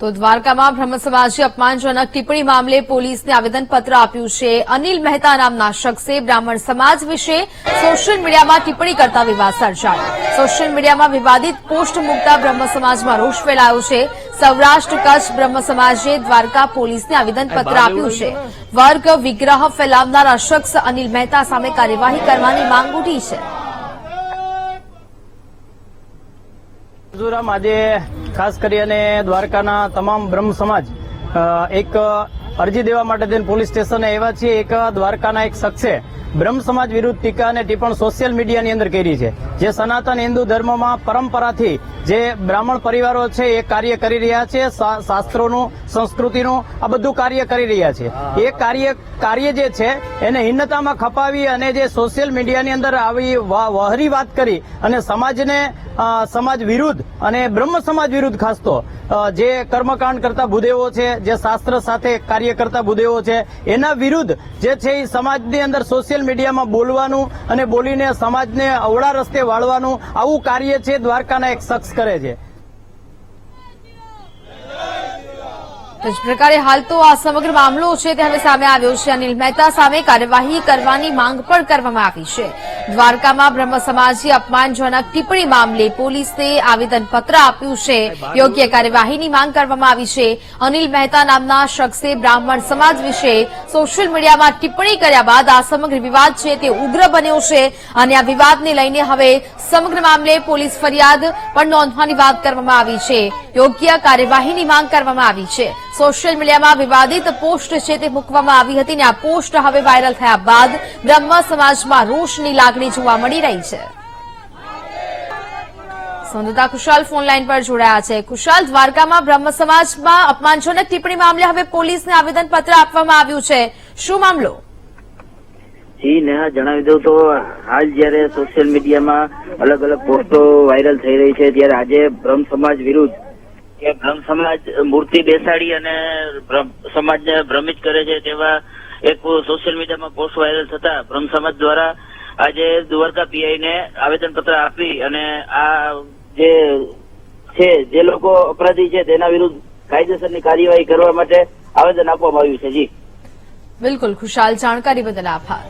તો દ્વારકામાં બ્રહ્મ સમાજે અપમાનજનક ટિપ્પણી મામલે પોલીસને આવેદનપત્ર આપ્યું છે। અનિલ મહેતા નામના શખ્સે બ્રાહ્મણ સમાજ વિશે સોશિયલ મીડિયામાં ટિપ્પણી કરતા વિવાદ સર્જાયો। સોશિયલ મીડિયામાં વિવાદિત પોસ્ટ મૂકતા બ્રહ્મ સમાજમાં રોષ ફેલાયો છે। સૌરાષ્ટ્ર કચ્છ બ્રહ્મ સમાજે દ્વારકા પોલીસને આવેદનપત્ર આપ્યું છે। વર્ગ વિગ્રહ ફેલાવનારા શખ્સ અનિલ મહેતા સામે કાર્યવાહી કરવાની માંગ ઉઠી છે। મિઝોરમ આજે ખાસ કરીને દ્વારકાના તમામ બ્રહ્મ સમાજ એક અરજી દેવા માટે થઈને પોલીસ સ્ટેશને આવ્યા છે। એક દ્વારકાના એક શખ્સે બ્રહ્મ સમાજ વિરુદ્ધ ટીકા અને ટિપ્પણ સોશિયલ મીડિયાની અંદર કરી છે, જે સનાતન હિન્દુ ધર્મમાં પરંપરાથી જે બ્રાહ્મણ પરિવારો છે એ કાર્ય કરી રહ્યા છે, શાસ્ત્રોનું સંસ્કૃતિનું આ બધું કાર્ય કરી રહ્યા છે। એ કાર્ય જે છે એને હિન્નતામાં ખપાવી અને જે સોશિયલ મીડિયાની અંદર આવી વહરી વાત કરી અને સમાજ વિરુદ્ધ અને બ્રહ્મ સમાજ વિરુદ્ધ ખાસ તો જે કર્મકાંડ કરતા ભૂદેવો છે, જે શાસ્ત્ર સાથે કાર્ય કરતા ભૂદેવો છે, એના વિરુદ્ધ જે છે એ સમાજની અંદર સોશિયલ મીડિયામાં બોલવાનું અને બોલીને સમાજને અવળા રસ્તે વાળવાનું આવું કાર્ય છે દ્વારકાના એક શખ્સ કરે છે। इस प्रकार हाल तो आ समग्र मामलो है ते हवे सामे आव्यो छे। अनिल मेहता सामे कार्यवाही करवानी मांग पण करवामां आवी छे। द्वारकामां ब्रह्म समाजे अपमानजनक टिप्पणी मामले पोलीसने आवेदनपत्र आप्युं छे। योग्य कार्यवाहीनी मांग करवामां आवी छे। अनिल मेहता नामना शख्से ब्राह्मण समाज विषे सोशियल मीडियामां टिप्पणी कर्या बाद आ समग्र विवाद छे ते उग्र बन्यो छे अने आ विवादने लईने हवे समग्र मामले पोलीस फरियाद पण नोंधવાની વાત કરવામાં આવી છે। યોગ્ય કાર્યવાહીની માંગ કરવામાં આવી છે। સોશિયલ મીડિયામાં વિવાદિત પોસ્ટ છે તે મૂકવામાં આવી હતી અને આ પોસ્ટ હવે વાયરલ થયા બાદ બ્રહ્મ સમાજમાં રોષની લાગણી જોવા મળી રહી છે। સંવાદદાતા કુશાલ ફોનલાઈન પર જોડાયા છે। કુશાલ, દ્વારકામાં બ્રહ્મ સમાજમાં અપમાનજનક ટિપ્પણી મામલે હવે પોલીસને આવેદનપત્ર આપવામાં આવ્યું છે, શું મામલો? જી નેહા, જણાવી દઉં તો હાલ જયારે સોશિયલ મીડિયામાં અલગ અલગ પોસ્ટો વાયરલ થઈ રહી છે, ત્યારે આજે બ્રહ્મ સમાજ વિરુદ્ધ કે બ્રહ્મ સમાજ મૂર્તિ બેસાડી અને સમાજને ભ્રમિત કરે છે તેવા એક સોશિયલ મીડિયામાં પોસ્ટ વાયરલ થતા બ્રહ્મ સમાજ દ્વારા આજે દ્વારકા પીઆઈને આવેદનપત્ર આપી અને આ જે લોકો અપરાધી છે તેના વિરુદ્ધ કાયદેસરની કાર્યવાહી કરવા માટે આવેદન આપવામાં આવ્યું છે। જી બિલકુલ કુશાલ, જાણકારી બદલ આભાર।